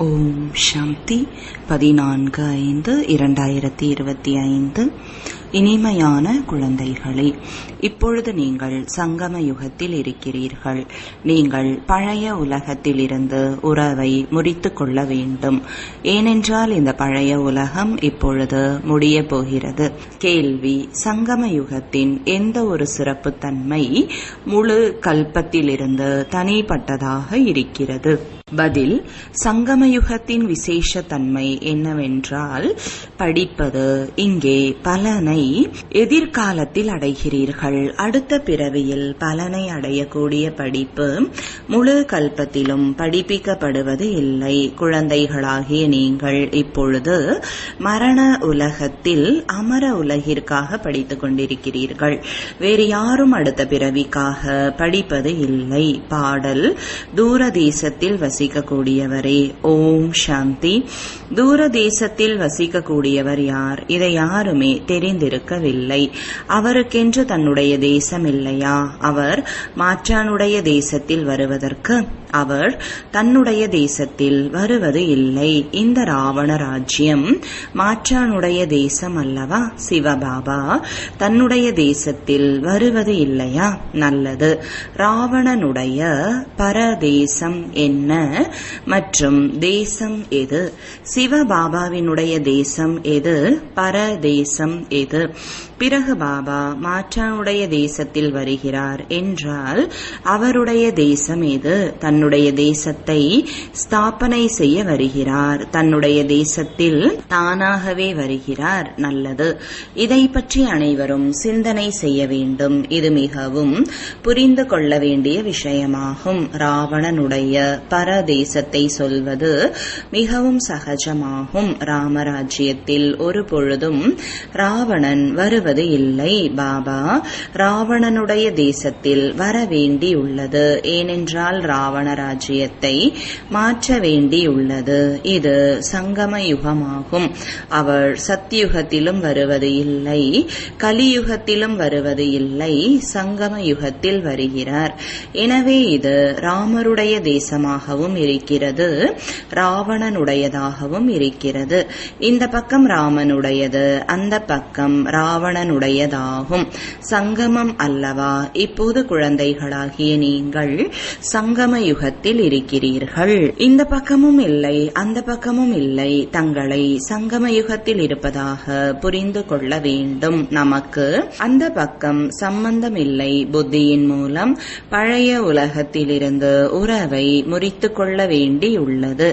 ஓம் சாந்தி 14/5/2025. இனிமையான குழந்தைகளே, இப்பொழுது நீங்கள் சங்கம யுகத்தில் இருக்கிறீர்கள். நீங்கள் பழைய உலகத்திலிருந்து உறவை முறித்து கொள்ள வேண்டும். ஏனென்றால் இந்த பழைய உலகம் இப்பொழுது முடிய போகிறது. கேள்வி: சங்கம யுகத்தின் எந்த ஒரு சிறப்புத்தன்மை முழு கல்பத்திலிருந்து தனிப்பட்டதாக இருக்கிறது? பதில்: சங்கமயுகத்தின் விசேஷ தன்மை என்னவென்றால், படிப்பது. இங்கே பலனை எதிர்காலத்தில் அடைகிறீர்கள். அடுத்த பிறவியில் பலனை அடையக்கூடிய படிப்பு முழு கல்பத்திலும் படிப்பிக்கப்படுவது இல்லை. குழந்தைகளாகிய நீங்கள் இப்பொழுது மரண உலகத்தில் அமர உலகிற்காக படித்துக் கொண்டிருக்கிறீர்கள். வேறு யாரும் அடுத்த பிறவிக்காக படிப்பது இல்லை. பாடல்: தூரதேசத்தில் வசிக்கக்கூடியவரே ஓம் சாந்தி. தூரதேசத்தில் வசிக்கக்கூடியவர் யார்? இதை யாருமே தெரிந்திருக்கவில்லை. அவருக்கென்று தன்னுடைய தேசம் இல்லையா? அவர் மாற்றானுடைய தேசத்தில் வருவதற்கு அவர் தன்னுடைய தேசத்தில் வருவது இல்லை. இந்த ராவண ராஜ்யம் மாற்றானுடைய தேசம் அல்லவா? சிவபாபா தன்னுடைய தேசத்தில் வருவது இல்லையா? நல்லது. ராவணனுடைய பரதேசம் என்ன மற்றும் தேசம் எது? சிவபாபாவினுடைய தேசம் எது? பரதேசம் எது? பிறகு பாபா மாற்றானுடைய தேசத்தில் வருகிறார் என்றால் அவருடைய தேசம் எது? தன்னுடைய தேசத்தை ஸ்தாபனை செய்ய வருகிறார். தன்னுடைய தேசத்தில் தானாகவே வருகிறார். நல்லது. இதை பற்றி அனைவரும் சிந்தனை செய்ய வேண்டும். இது மிகவும் புரிந்து கொள்ள வேண்டிய விஷயமாகும். ராவணனுடைய பரதேசத்தை சொல்வது மிகவும் சகஜமாகும். ராமராஜ்யத்தில் ஒரு பொழுதும் ராவணன் வருவது இல்லை. பாபா ராவணனுடைய தேசத்தில் வர வேண்டியுள்ளது. ஏனென்றால் ராவண ராஜ்யத்தை மாற்ற வேண்டியுள்ளது. இது சங்கம யுகமாகும். அவர் சத்தியுகத்திலும் வருவது இல்லை, கலியுகத்திலும் வருவது இல்லை, சங்கம யுகத்தில் வருகிறார். எனவே இது ராமருடைய தேசமாகவும் இருக்கிறது, ராவணனுடையதாகவும் இருக்கிறது. இந்த பக்கம் ராமனுடையது, அந்த பக்கம் ராவணனுடையதாகும். சங்கமம் அல்லவா? இப்போது குழந்தைகளாகிய நீங்கள் சங்கம யுகத்தில் இருக்கிறீர்கள். இந்த பக்கமும் இல்லை, அந்த பக்கமும் இல்லை. தங்களை சங்கம யுகத்தில் இருப்பதாக புரிந்து கொள்ள வேண்டும். நமக்கு அந்த பக்கம் சம்பந்தம் இல்லை. புத்தியின் மூலம் பழைய உலகத்திலிருந்து உறவை முறித்து கொள்ள வேண்டியுள்ளது.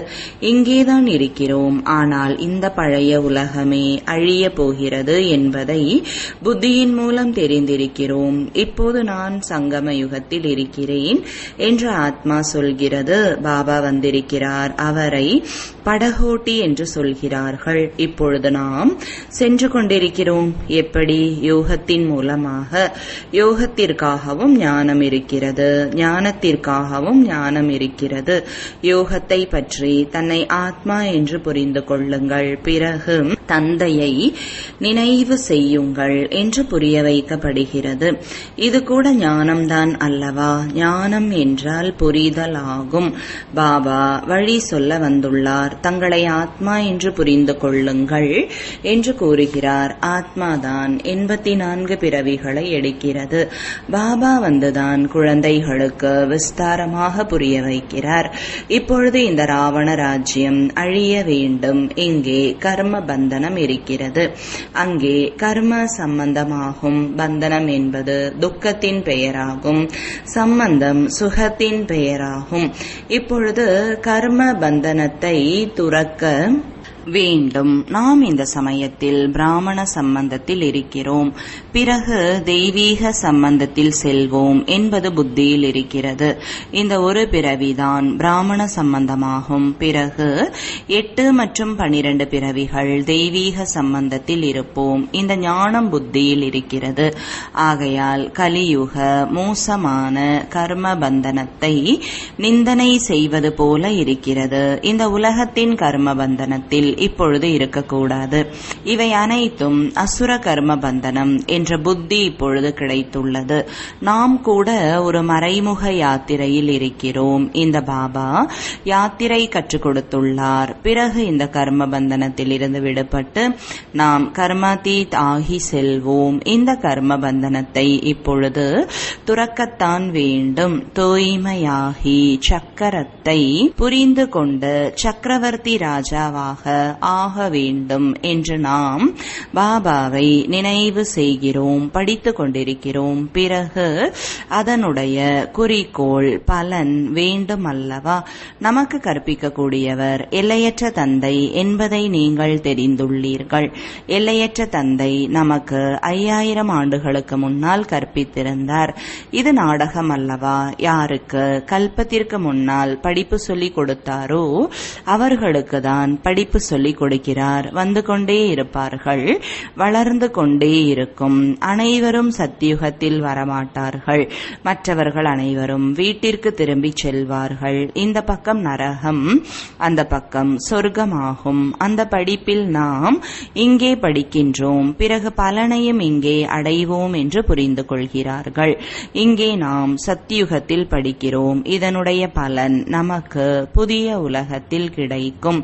இங்கேதான் இருக்கிறோம். ஆனால் இந்த பழைய உலகமே அழிய போகிறது என்பதை புத்தியின் மூலம் தெரிந்திருக்கிறோம். இப்போது நான் சங்கம யுகத்தில் இருக்கிறேன் என்று ஆத்மா சொல்கிறது. பாபா வந்திருக்கிறார். அவரை படகோட்டி என்று சொல்கிறார்கள். இப்பொழுது நாம் சென்று கொண்டிருக்கிறோம். எப்படி? யோகத்தின் மூலமாக. யோகத்திற்காகவும் ஞானம் இருக்கிறது, ஞானத்திற்காகவும் ஞானம் இருக்கிறது. யோகத்தை பற்றி தன்னை ஆத்மா என்று புரிந்து கொள்ளுங்கள். பிறகு தந்தையை நினைவு செய்யுங்கள் என்று புரிய வைக்கப்படுகிறது. இது கூட ஞானம்தான் அல்லவா? ஞானம் என்றால் புரிதல் ஆகும். பாபா வழி சொல்ல வந்துள்ளார். தங்களை ஆத்மா என்று புரிந்து கொள்ளுங்கள் என்று கூறுகிறார். ஆத்மாதான் 84 பிறவிகளை எடுக்கிறது. பாபா வந்துதான் குழந்தைகளுக்கு விஸ்தாரமாக புரிய வைக்கிறார். இப்பொழுது இந்த ராவண ராஜ்யம் அழிய வேண்டும். இங்கே கர்ம பந்தனம் இருக்கிறது, அங்கே கர்ம சம்பந்தமாகும். பந்தனம் என்பது துக்கத்தின் பெயராகும், சம்பந்தம் சுகத்தின் பெயராகும். இப்பொழுது கர்ம பந்தனத்தை துறக்க வேண்டும். நாம் இந்த சமயத்தில் பிராமண சம்பந்தத்தில் இருக்கிறோம். பிறகு தெய்வீக சம்பந்தத்தில் செல்வோம் என்பது புத்தியில் இருக்கிறது. இந்த ஒரு பிறவிதான் பிராமண சம்பந்தமாகும். பிறகு 8 மற்றும் 12 பிறவிகள் தெய்வீக சம்பந்தத்தில் இருப்போம். இந்த ஞானம் புத்தியில் இருக்கிறது. ஆகையால் கலியுக மோசமான கர்ம பந்தனத்தை நிந்தனை செய்வது போல இருக்கிறது. இந்த உலகத்தின் கர்ம பந்தனத்தில் இப்பொழுது இருக்கக்கூடாது. இவை அனைத்தும் அசுர கர்ம பந்தனம் என்ற புத்தி இப்பொழுது கிடைத்துள்ளது. நாம் கூட ஒரு மறைமுக யாத்திரையில் இருக்கிறோம். இந்த பாபா யாத்திரை கற்றுக் கொடுத்துள்ளார். பிறகு இந்த கர்ம பந்தனத்தில் இருந்து விடுபட்டு நாம் கர்மாதீத் ஆகி செல்வோம். இந்த கர்ம பந்தனத்தை இப்பொழுது துறக்கத்தான் வேண்டும். தூய்மையாகி சக்கரத்தை புரிந்து கொண்டு சக்கரவர்த்தி ராஜாவாக ஆக வேண்டும் என்று நாம் பாபாவை நினைவு செய்கிறோம், படித்துக் கொண்டிருக்கிறோம். பிறகு அதனுடைய குறிக்கோள் பலன் வேண்டும் அல்லவா? நமக்கு கற்பிக்கக்கூடியவர் எல்லையற்ற தந்தை என்பதை நீங்கள் தெரிந்துள்ளீர்கள். எல்லையற்ற தந்தை நமக்கு 5000 ஆண்டுகளுக்கு முன்னால் கற்பித்திருந்தார். இது நாடகம் அல்லவா? யாருக்கு கல்பத்திற்கு முன்னால் படிப்பு சொல்லிக் கொடுத்தாரோ அவர்களுக்கு தான் படிப்பு சொல்லிக் கொடுக்கிறார். வந்து கொண்டே இருப்பார்கள், வளர்ந்து கொண்டே இருக்கும். அனைவரும் சத்தியுகத்தில் வரமாட்டார்கள். மற்றவர்கள் அனைவரும் வீட்டிற்கு திரும்பி செல்வார்கள். இந்த பக்கம் நரகம், அந்த பக்கம் சொர்க்கமாகும். அந்த படிப்பில் நாம் இங்கே படிக்கின்றோம், பிறகு பலனையும் இங்கே அடைவோம் என்று புரிந்து கொள்கிறார்கள். இங்கே நாம் சத்தியுகத்தில் படிக்கிறோம். இதனுடைய பலன் நமக்கு புதிய உலகத்தில் கிடைக்கும்.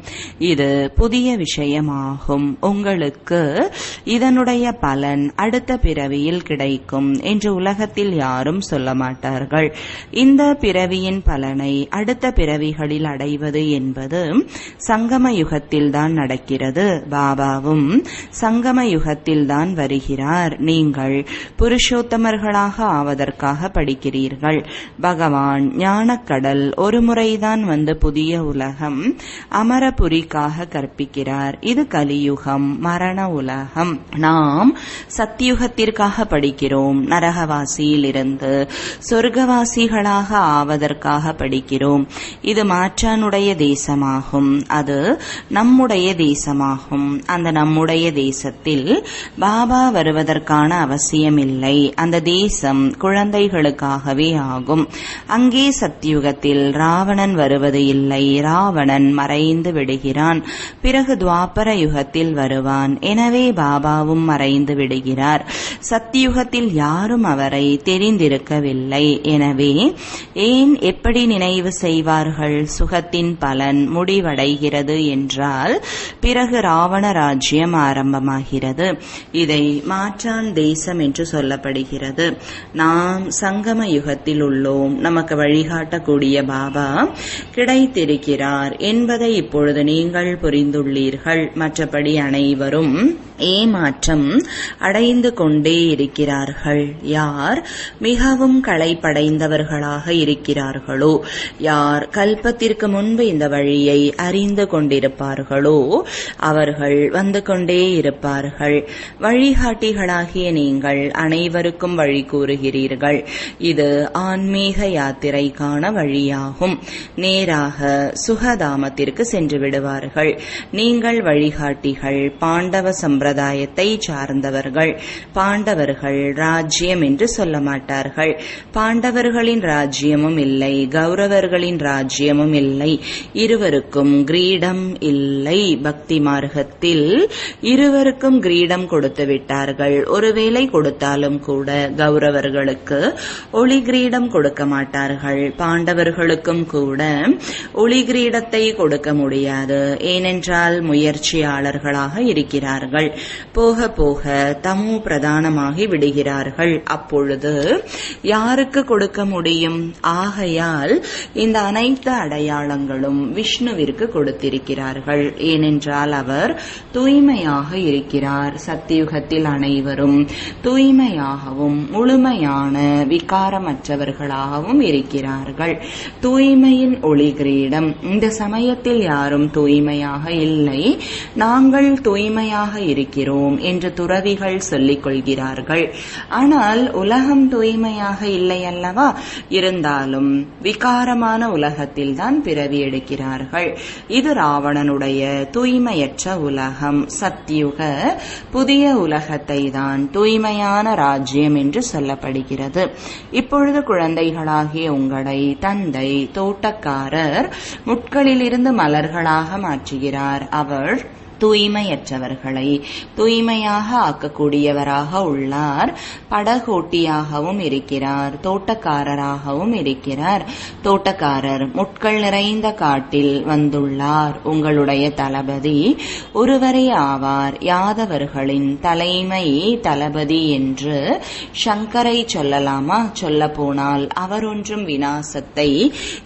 இது புதிய விஷயமாகும். உங்களுக்கு இதனுடைய பலன் அடுத்த பிறவியில் கிடைக்கும் என்று உலகத்தில் யாரும் சொல்ல மாட்டார்கள். இந்த பிறவியின் பலனை அடுத்த பிறவிகளில் அடைவது என்பது சங்கம யுகத்தில் தான் நடக்கிறது. பாபாவும் சங்கம யுகத்தில் தான் வருகிறார். நீங்கள் புருஷோத்தமர்களாக ஆவதற்காக படிக்கிறீர்கள். பகவான் ஞானக்கடல் ஒரு முறைதான் வந்து புதிய உலகம் அமரபுரிக்காக கற்பிக்கிறார். இது கலியுகம், மரண உலகம். நாம் சத்தியுகத்திற்காக படிக்கிறோம். நரகவாசியில் இருந்து சொர்க்கவாசிகளாக ஆவதற்காக படிக்கிறோம். இது மாற்றானுடைய தேசமாகும். அது நம்முடைய தேசமாகும். அந்த நம்முடைய தேசத்தில் பாபா வருவதற்கான அவசியமில்லை. அந்த தேசம் குழந்தைகளுக்காகவே ஆகும். அங்கே சத்தியுகத்தில் ராவணன் வருவது இல்லை. ராவணன் மறைந்து விடுகிறான். பிறகு துவாபர யுகத்தில் வருவான். எனவே பாபாவும் மறைந்து விடுகிறார். சத்தியுகத்தில் யாரும் அவரை தெரிந்திருக்கவில்லை. எனவே ஏன் எப்படி நினைவு செய்வார்கள்? சுகத்தின் பலன் முடிவடைகிறது என்றால் பிறகு ராவண ராஜ்யம் ஆரம்பமாகிறது. இதை மாற்றான் தேசம் என்று சொல்லப்படுகிறது. நாம் சங்கம யுகத்தில் உள்ளோம். நமக்கு வழிகாட்டக்கூடிய பாபா கிடைத்திருக்கிறார் என்பதை இப்பொழுது நீங்கள் புரிந்துள்ளீர்கள். மற்றபடி அனைவரும் ஏமாற்றம் அடைந்து கொண்டே இருக்கிறார்கள். யார் மிகவும் களைப்படைந்தவர்களாக இருக்கிறார்களோ, யார் கல்பத்திற்கு முன்பு இந்த வழியை அறிந்து கொண்டிருப்பார்களோ அவர்கள் வந்து கொண்டே இருப்பார்கள். வழிகாட்டிகளாகிய நீங்கள் அனைவருக்கும் வழி கூறுகிறீர்கள். இது ஆன்மீக யாத்திரைக்கான வழியாகும். நேராக சுகதாமத்திற்கு சென்று விடுவார்கள். நீங்கள் வழிகாட்டிகள். பாண்டவ சம்பிரதாயத்தை சார்ந்தவர்கள். பாண்டவர்கள் ராஜ்யம் என்று சொல்ல மாட்டார்கள். பாண்டவர்களின் ராஜ்யமும் இல்லை, கௌரவர்களின் ராஜ்யமும் இல்லை. இருவருக்கும் கிரீடம் இல்லை. பக்தி மார்க்கத்தில் இருவருக்கும் கிரீடம் கொடுத்து விட்டார்கள். ஒருவேளை கொடுத்தாலும் கூட கௌரவர்களுக்கு ஒளி கிரீடம் கொடுக்க மாட்டார்கள். பாண்டவர்களுக்கும் கூட ஒளி கிரீடத்தை கொடுக்க முடியாது. ஏனென்றால் முயற்சியாளர்களாக இருக்கிறார்கள். போக போக தமோ பிரதானமாகி விடுகிறார்கள். அப்பொழுது யாருக்கு கொடுக்க முடியும்? ஆகையால் இந்த அனைத்து அடையாளங்களும் விஷ்ணுவிற்கு கொடுத்திருக்கிறார்கள். ஏனென்றால் அவர் தூய்மையாக இருக்கிறார். சத்தியுகத்தில் அனைவரும் தூய்மையாகவும் முழுமையான விகாரமற்றவர்களாகவும் இருக்கிறார்கள். தூய்மையின் ஒளி கிரீடம். இந்த சமயத்தில் யாரும் தூய்மையாக இல்லை, நாங்கள் தூய்மையாக இருக்கிறோம் என்று துறவிகள் சொல்லிக் கொள்கிறார்கள். ஆனால் உலகம் தூய்மையாக இல்லை அல்லவா? இருந்தாலும் விகாரமான உலகத்தில் தான் பிறவி எடுக்கிறார்கள். இது ராவணனுடைய தூய்மையற்ற உலகம். சத்தியுக புதிய உலகத்தை தான் தூய்மையான ராஜ்யம் என்று சொல்லப்படுகிறது. இப்பொழுது குழந்தைகளாகிய உங்களை தந்தை தோட்டக்காரர் முட்களிலிருந்து மலர்களாக மாற்றுகிறார். அவர் தூய்மையற்றவர்களை தூய்மையாக ஆக்கக்கூடியவராக உள்ளார். படகோட்டியாகவும் இருக்கிறார், தோட்டக்காரராகவும் இருக்கிறார். தோட்டக்காரர் முட்கள் நிறைந்த காட்டில் வந்துள்ளார். உங்களுடைய தளபதி ஒருவரே ஆவார். யாதவர்களின் தலைமை தளபதி என்று சங்கரை சொல்லலாமா? சொல்ல போனால் அவர் ஒன்றும் விநாசத்தை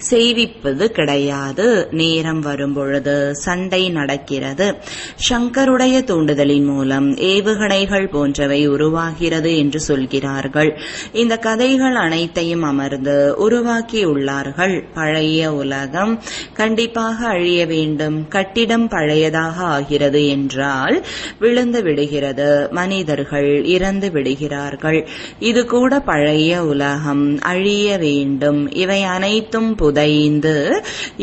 செய்விப்பது கிடையாது. நேரம் வரும்பொழுது சண்டை நடக்கிறது. சங்கருடைய தூண்டுதலின் மூலம் ஏவுகணைகள் போன்றவை உருவாகிறது என்று சொல்கிறார்கள். இந்த கதைகள் அனைத்தையும் அமர்ந்து உருவாக்கியுள்ளார்கள். பழைய உலகம் கண்டிப்பாக அழிய வேண்டும். கட்டிடம் பழையதாக ஆகிறது என்றால் விழுந்து விடுகிறது, மனிதர்கள் இறந்து விடுகிறார்கள். இது கூட பழைய உலகம் அழிய வேண்டும். இவை அனைத்தும் புதைந்து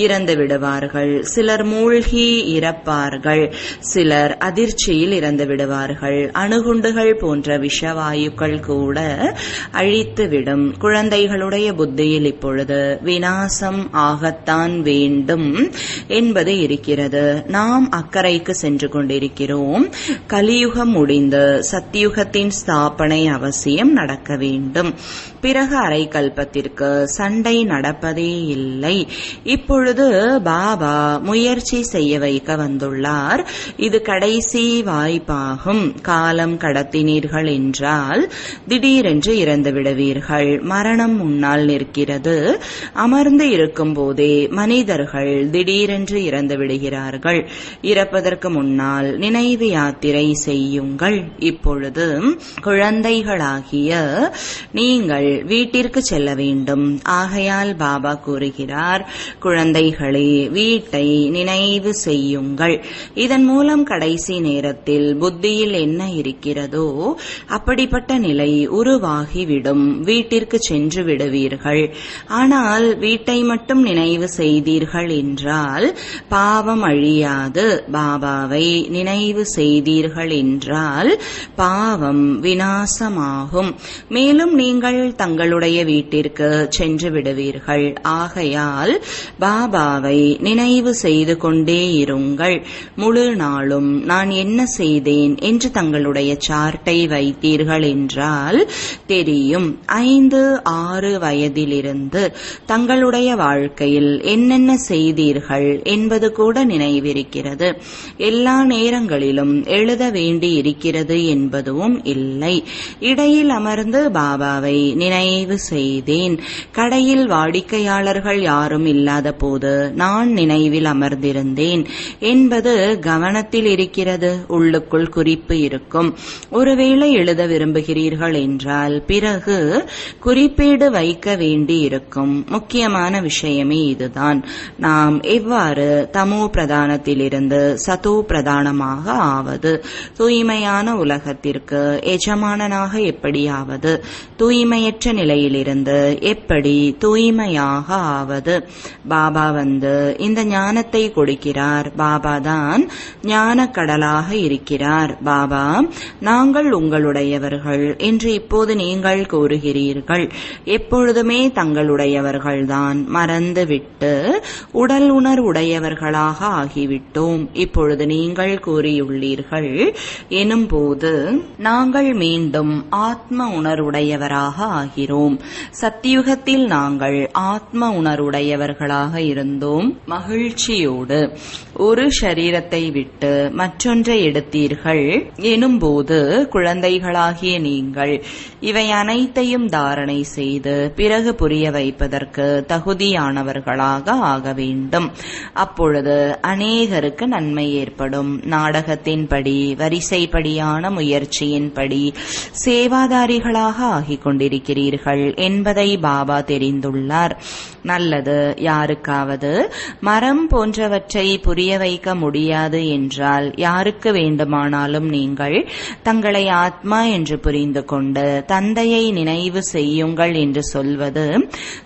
இறந்து விடுவார்கள். சிலர் மூழ்கி இறப்பார்கள், சிலர் அதிர்ச்சியில் இறந்து விடுவார்கள். அணுகுண்டுகள் போன்ற விஷவாயுக்கள் கூட அழித்துவிடும். குழந்தைகளுடைய புத்தியில் இப்பொழுது விநாசம் ஆகத்தான் வேண்டும் என்பது இருக்கிறது. நாம் அக்கறைக்கு சென்று கொண்டிருக்கிறோம். கலியுகம் முடிந்து சத்தியுகத்தின் ஸ்தாபனை அவசியம் நடக்க வேண்டும். பிறகு அரைக்கல்பத்திற்கு சண்டை நடப்பதே இல்லை. இப்பொழுது பாபா முயற்சி செய்ய வைக்க வந்துள்ளார். இது கடைசி வாய்ப்பாகும். காலம் கடத்தினீர்கள் என்றால் திடீரென்று இறந்து விடுவீர்கள். மரணம் முன்னால் நிற்கிறது. அமர்ந்து இருக்கும் போதே மனிதர்கள் திடீரென்று இறந்து விடுகிறார்கள். இறப்பதற்கு முன்னால் நினைவு யாத்திரை செய்யுங்கள். இப்பொழுது குழந்தைகளாகிய நீங்கள் வீட்டிற்கு செல்ல வேண்டும். ஆகையால் பாபா கூறுகிறார், குழந்தைகளே, வீட்டை நினைவு செய்யுங்கள். இதன் மூலம் கடைசி நேரத்தில் புத்தியில் என்ன இருக்கிறதோ அப்படிப்பட்ட நிலை உருவாகிவிடும். வீட்டிற்கு சென்று விடுவீர்கள். ஆனால் வீட்டை மட்டும் நினைவு செய்தீர்கள் என்றால் பாவம் அழியாது. பாபாவை நினைவு செய்தீர்கள் என்றால் பாவம் விநாசமாகும். மேலும் நீங்கள் தங்களுடைய வீட்டிற்கு சென்று விடுவீர்கள். ஆகையால் பாபாவை நினைவு செய்து கொண்டே இருங்கள். முழு நாளும் நான் என்ன செய்தேன் என்று தங்களுடைய சார்ட்டை வைத்தீர்கள் என்றால் தெரியும். 5-6 வயதிலிருந்து தங்களுடைய வாழ்க்கையில் என்னென்ன செய்தீர்கள் என்பது கூட நினைவிருக்கிறது. எல்லா நேரங்களிலும் எழுத வேண்டி இருக்கிறது என்பதும் இல்லை. இடையில் அமர்ந்து பாபாவை நினைவு செய்தேன். கடையில் வாடிக்கையாளர்கள் யாரும் இல்லாத போது நான் நினைவில் அமர்ந்திருந்தேன் என்பது கவனத்தில் இருக்கிறது. உள்ளுக்குள் குறிப்பு இருக்கும். ஒருவேளை எழுத விரும்புகிறீர்கள் என்றால் பிறகு குறிப்பீடு வைக்க வேண்டி இருக்கும். முக்கியமான விஷயமே இதுதான். நாம் எவ்வாறு தமோ பிரதானத்திலிருந்து சதோ பிரதானமாக ஆவது, தூய்மையான உலகத்திற்கு எஜமானனாக எப்படியாவது, தூய்மையற்ற நிலையிலிருந்து எப்படி தூய்மையாக ஆவது. பாபா வந்து இந்த ஞானத்தை கொடுக்கிறார். பாபா தான் ஞான கடலாக இருக்கிறார். பாபா, நாங்கள் உங்களுடையவர்கள் என்று இப்போது நீங்கள் கூறுகிறீர்கள். எப்பொழுதுமே தங்களுடையவர்கள்தான். மறந்துவிட்டு உடல் உணர்வுடையவர்களாக ஆகிவிட்டோம். இப்பொழுது நீங்கள் கூறியுள்ளீர்கள் எனும் போது நாங்கள் மீண்டும் ஆத்ம உணர்வுடையவராக ஆகிறோம். சத்தியுகத்தில் நாங்கள் ஆத்ம உணர்வுடையவர்களாக இருந்தோம். மகிழ்ச்சியோடு ஒரு சரீரத்தை விட்டு மற்றொன்றை எடுத்தீர்கள் எனும்போது குழந்தைகளாகிய நீங்கள் இவை அனைத்தையும் தாரணை செய்து பிறகு புரிய வைப்பதற்கு தகுதியானவர்களாக ஆக வேண்டும். அப்பொழுது அநேகருக்கு நன்மை ஏற்படும். நாடகத்தின்படி, வரிசைப்படியான முயற்சியின்படி சேவாதாரிகளாக ஆகிக் கொண்டிருக்கிறீர்கள் என்பதை பாபா தெரிந்துள்ளார். நல்லது. யாருக்காவது மரம் போன்றவற்றை புரிய வைக்க முடியாது என்றால் யாருக்கு வேண்டுமானாலும் நீங்கள் தங்களை ஆத்மா என்று புரிந்து கொண்டு தந்தையை நினைவு செய்யுங்கள் என்று சொல்வது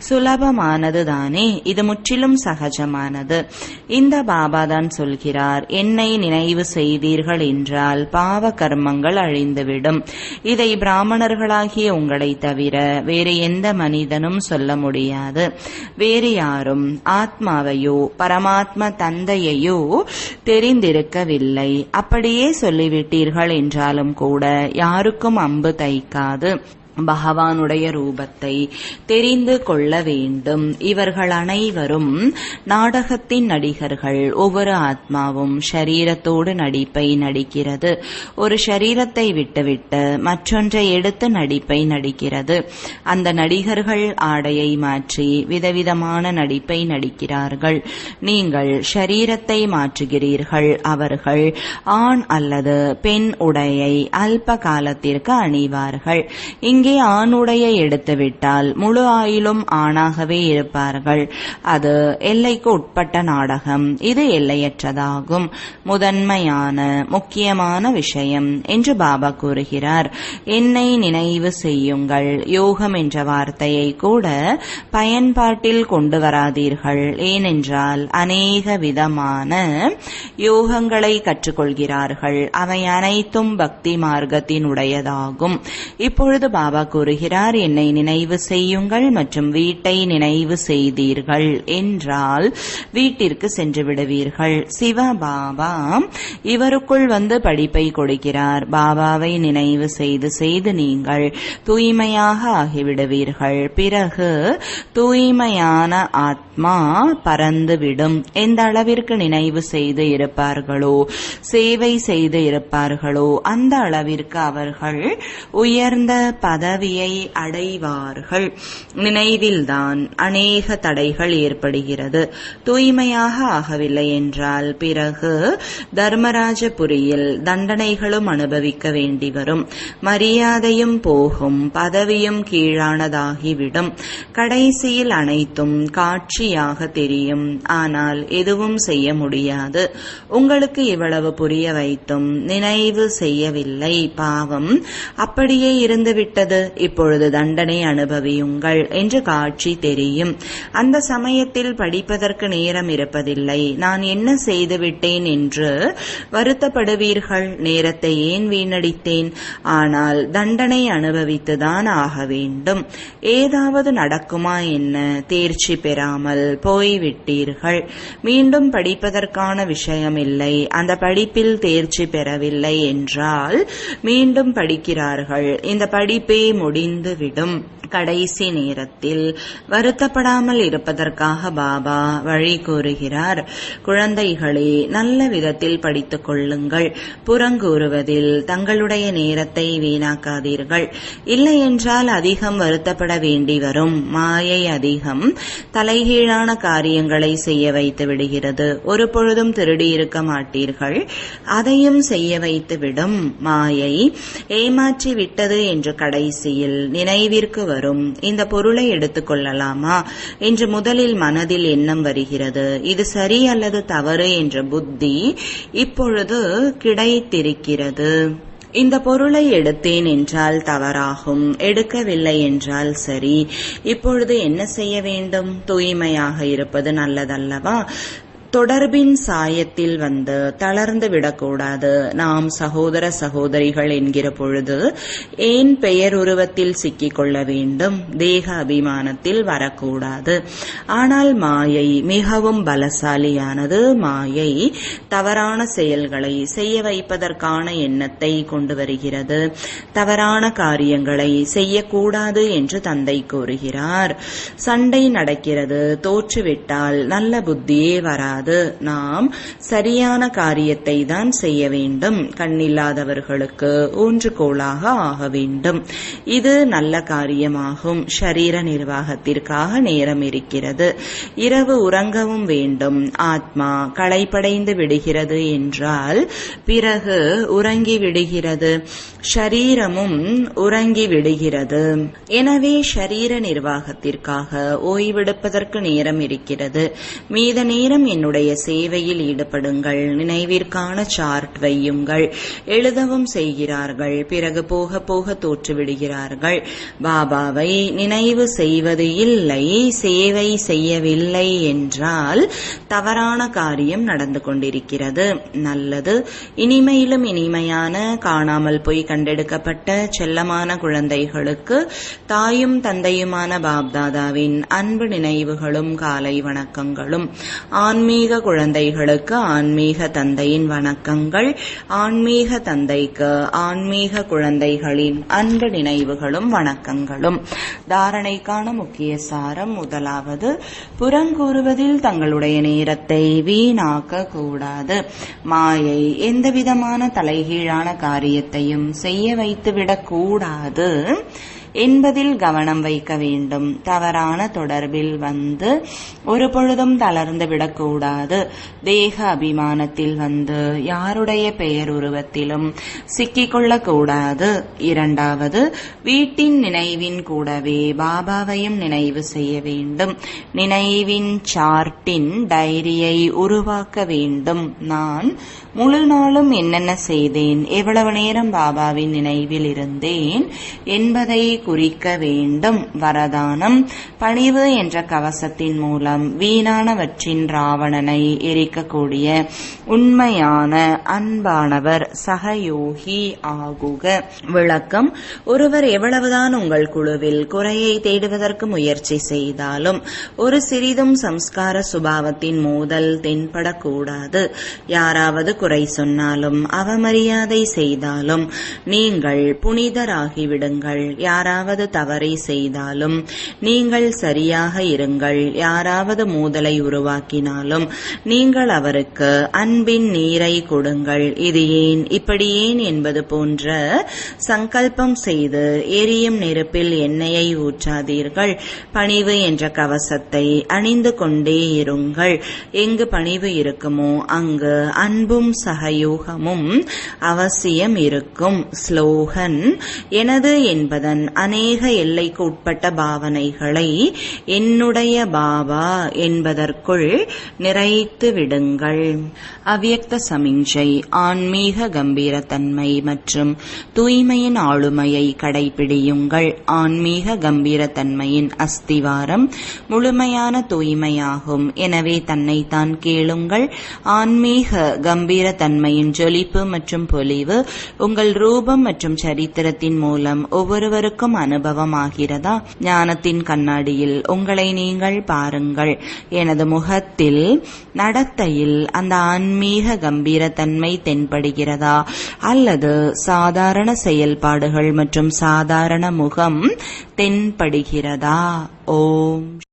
சுலபமானதுதானே? இது முற்றிலும் சகஜமானது. இந்த பாபா தான் சொல்கிறார், என்னை நினைவு செய்தீர்கள் என்றால் பாவ கர்மங்கள் அழிந்துவிடும். இதை பிராமணர்களாகிய உங்களை தவிர வேறு எந்த மனிதனும் சொல்ல முடியாது. வேறு யாரும் ஆத்மாவையோ பரமாத்ம தந்தையையோ தெரிந்திருக்கவில்லை. அப்படியே சொல்லிவிட்டீர்கள் என்றாலும் கூட யாருக்கும் அம்பு தைக்காது. பகவானுடைய ரூபத்தை தெரிந்து கொள்ள வேண்டும். இவர்கள் அனைவரும் நாடகத்தின் நடிகர்கள். ஒவ்வொரு ஆத்மாவும் ஷரீரத்தோடு நடிப்பை நடிக்கிறது. ஒரு ஷரீரத்தை விட்டுவிட்டு மற்றொன்றை எடுத்து நடிப்பை நடிக்கிறது. அந்த நடிகர்கள் ஆடையை மாற்றி விதவிதமான நடிப்பை நடிக்கிறார்கள். நீங்கள் ஷரீரத்தை மாற்றுகிறீர்கள். அவர்கள் ஆண் அல்லது பெண் உடையை அல்ப காலத்திற்கு அணிவார்கள். இங்கே ஆணுடைய எடுத்துவிட்டால் முழு ஆயுளும் ஆணாகவே இருப்பார்கள். அது எல்லைக்கு உட்பட்ட நாடகம். இது எல்லையற்றதாகும். முதன்மையான முக்கியமான விஷயம் என்று பாபா கூறுகிறார். என்னை நினைவு செய்யுங்கள். யோகம் என்ற வார்த்தையை கூட பயன்பாட்டில் கொண்டு வராதீர்கள். ஏனென்றால் அநேக விதமான யோகங்களை கற்றுக்கொள்கிறார்கள். அவை அனைத்தும் பக்தி மார்க்கத்தினுடையதாகும். இப்பொழுது பாபா கூறுகிறார், என்னை நினைவு செய்யுங்கள் மற்றும் வீட்டை நினைவு செய்தீர்கள் என்றால் வீட்டிற்கு சென்று விடுவீர்கள். சிவபாபா இவருக்குள் வந்து படிப்பை கொடுக்கிறார். பாபாவை நினைவு செய்து செய்து நீங்கள் தூய்மையாக ஆகிவிடுவீர்கள். பிறகு தூய்மையான ஆத்மா பறந்துவிடும். எந்த அளவிற்கு நினைவு செய்து இருப்பார்களோ, சேவை செய்து இருப்பார்களோ, அந்த அளவிற்கு அவர்கள் உயர்ந்த பதவியை அடைவார்கள். நினைவில்தான் அநேக தடைகள் ஏற்படுகிறது. தூய்மையாக ஆகவில்லை என்றால் பிறகு தர்மராஜபுரியில் தண்டனைகளும் அனுபவிக்க வேண்டி வரும். மரியாதையும் போகும், பதவியும் கீழானதாகிவிடும். கடைசியில் அனைத்தும் காட்சியாக தெரியும். ஆனால் எதுவும் செய்ய முடியாது. உங்களுக்கு இவ்வளவு புரிய வைத்தும் நினைவு செய்யவில்லை. பாவம் அப்படியே இருந்துவிட்டது. இப்பொழுது தண்டனை அனுபவியுங்கள் என்று காட்சி தெரியும். அந்த சமயத்தில் படிப்பதற்கு நேரம் இருப்பதில்லை. நான் என்ன செய்துவிட்டேன் என்று வருத்தப்படுவீர்கள். நேரத்தை ஏன் வீணடித்தேன்? ஆனால் தண்டனை அனுபவித்துதான் ஆக வேண்டும். ஏதாவது நடக்குமா என்ன? தேர்ச்சி பெறாமல் போய்விட்டீர்கள். மீண்டும் படிப்பதற்கான விஷயமில்லை. அந்த படிப்பில் தேர்ச்சி பெறவில்லை என்றால் மீண்டும் படிக்கிறார்கள். இந்த படிப்பே முடிந்துவிடும். கடைசி நேரத்தில் வருத்தப்படாமல் இருப்பதற்காக பாபா வழி கூறுகிறார். குழந்தைகளே, நல்ல விதத்தில் படித்துக் கொள்ளுங்கள். புறங்கூறுவதில் தங்களுடைய நேரத்தை வீணாக்காதீர்கள். இல்லை என்றால் அதிகம் வருத்தப்பட வேண்டி வரும். மாயை அதிகம் தலைகீழான காரியங்களை செய்ய வைத்து விடுகிறது. ஒரு பொழுதும் திருடி இருக்க மாட்டீர்கள். அதையும் செய்ய வைத்துவிடும். மாயை ஏமாற்றி விட்டது என்று கடைசியில் நினைவிற்கு வரும். இந்த பொருளை எடுத்துக் கொள்ளலாமா என்று முதலில் மனதில் எண்ணம் வருகிறது. இது சரி அல்லது தவறு என்ற புத்தி இப்பொழுது கிடைத்திருக்கிறது. இந்த பொருளை எடுத்தேன் என்றால் தவறாகும், எடுக்கவில்லை என்றால் சரி. இப்பொழுது என்ன செய்ய வேண்டும்? தூய்மையாக இருப்பது நல்லதல்லவா? தொடர்பின் சாயத்தில் வந்து தளர்ந்து விடக்கூடாது. நாம் சகோதர சகோதரிகள் என்கிற பொழுது ஏன் பெயர் உருவத்தில் சிக்கிக் கொள்ள வேண்டும்? தேக அபிமானத்தில் வரக்கூடாது. ஆனால் மாயை மிகவும் பலசாலியானது. மாயை தவறான செயல்களை செய்ய வைப்பதற்கான எண்ணத்தை கொண்டு வருகிறது. தவறான காரியங்களை செய்யக்கூடாது என்று தந்தை கூறுகிறார். சண்டை நடக்கிறது. தோற்றுவிட்டால் நல்ல புத்தியே வராது. நாம் சரியான காரியத்தை தான் செய்ய வேண்டும். கண்ணில்லாதவர்களுக்கு ஊன்றுகோலாக ஆக வேண்டும். இது நல்ல காரியமாகும். ஷரீர நிர்வாகத்திற்காக நேரம் இருக்கிறது. இரவு உறங்கவும் வேண்டும். ஆத்மா களைப்படைந்து விடுகிறது என்றால் பிறகு உறங்கி விடுகிறது. ஷரீரமும் உறங்கி விடுகிறது. எனவே ஷரீர நிர்வாகத்திற்காக ஓய்வெடுப்பதற்கு நேரம் இருக்கிறது. மீத நேரம் என்னுடைய என்னுடைய சேவையில் ஈடுபடுங்கள். நினைவிற்கான சார்ட் வையுங்கள். எழுதவும் செய்கிறார்கள். பிறகு போக போக தோற்றுவிடுகிறார்கள். பாபாவை நினைவு செய்வது இல்லை, சேவை செய்யவில்லை என்றால் தவறான காரியம் நடந்து கொண்டிருக்கிறது. நல்லது. இனிமையிலும் இனிமையான காணாமல் போய் கண்டெடுக்கப்பட்ட செல்லமான குழந்தைகளுக்கு தாயும் தந்தையுமான பாப்தாதாவின் அன்பு நினைவுகளும் காலை வணக்கங்களும். ஆன்மீக குழந்தைகளுக்கு ஆன்மீக தந்தையின் வணக்கங்கள். ஆன்மீக தந்தைக்கு ஆன்மீக குழந்தைகளின் அன்பு நினைவுகளும் வணக்கங்களும். தாரணைக்கான முக்கிய சாரம். முதலாவது, புறங்கூறுவதில் தங்களுடைய நேரத்தை வீணாக்க கூடாது. மாயை எந்தவிதமான தலைகீழான காரியத்தையும் செய்ய வைத்துவிடக் கூடாது என்பதில் கவனம் வைக்க வேண்டும். தவறான தொடர்பில் வந்து ஒரு பொழுதும் தளர்ந்து விடக்கூடாது. தேக அபிமானத்தில் வந்து யாருடைய பெயர் உருவத்திலும் சிக்கிக்கொள்ளக்கூடாது. இரண்டாவது, வீட்டின் நினைவின் கூடவே பாபாவையும் நினைவு செய்ய வேண்டும். நினைவின் சார்ட்டின் டைரியை உருவாக்க வேண்டும். நான் முழு நாளும் என்னென்ன செய்தேன், எவ்வளவு நேரம் பாபாவின் நினைவில் இருந்தேன் என்பதை குறிக்க வேண்டும். வரதானம். பணிவு என்ற கவசத்தின் மூலம் வீணானவற்றின் ராவணனை எரிக்கக்கூடிய உண்மையான அன்பானவர் சகயோகி ஆகுக. விளக்கம். ஒருவர் எவ்வளவுதான் உங்கள் குழுவில் குறையை தேடுவதற்கு முயற்சி செய்தாலும் ஒரு சிறிதும் சம்ஸ்கார சுபாவத்தின் மோதல் தென்படக்கூடாது. யாராவது குறை சொன்னாலும் அவமரியாதை செய்தாலும் நீங்கள் புனிதராகிவிடுங்கள். யாராவது தவறை செய்தாலும் நீங்கள் சரியாக இருங்கள். யாராவது மோதலை உருவாக்கினாலும் நீங்கள் அவருக்கு அன்பின் நீரை கொடுங்கள். இது ஏன், இப்படி ஏன் என்பது போன்ற சங்கல்பம் செய்து எரியும் நெருப்பில் எண்ணெயை ஊற்றாதீர்கள். பணிவு என்ற கவசத்தை அணிந்து கொண்டே இருங்கள். எங்கு பணிவு இருக்குமோ அங்கு அன்பும் சகயோகமும் அவசியம் இருக்கும். ஸ்லோகன். எனது என்பதன் அநேக எல்லைக்கு உட்பட்ட பாவனைகளை என்னுடைய பாபா என்பதற்குள் நிறைத்து விடுங்கள். அவ்யக்த சமிஞ்சை. ஆன்மீக கம்பீரத்தன்மை மற்றும் தூய்மையின் ஆளுமையை கடைபிடியுங்கள். ஆன்மீக கம்பீரத்தன்மையின் அஸ்திவாரம் முழுமையான தூய்மையாகும். எனவே தன்னைத்தான் கேளுங்கள். ஆன்மீக கம்பீரத்தன்மையின் ஜொலிப்பு மற்றும் பொலிவு உங்கள் ரூபம் மற்றும் சரித்திரத்தின் மூலம் ஒவ்வொருவருக்கும் அனுபவமாகிறதா? ஞானத்தின் கண்ணாடியில் உங்களை நீங்கள் பாருங்கள். எனது முகத்தில், நடத்தையில் அந்த ஆன்மீக கம்பீரத்தன்மை தென்படுகிறதா, அல்லது சாதாரண செயல்பாடுகள் மற்றும் சாதாரண முகம் தென்படுகிறதா? ஓம்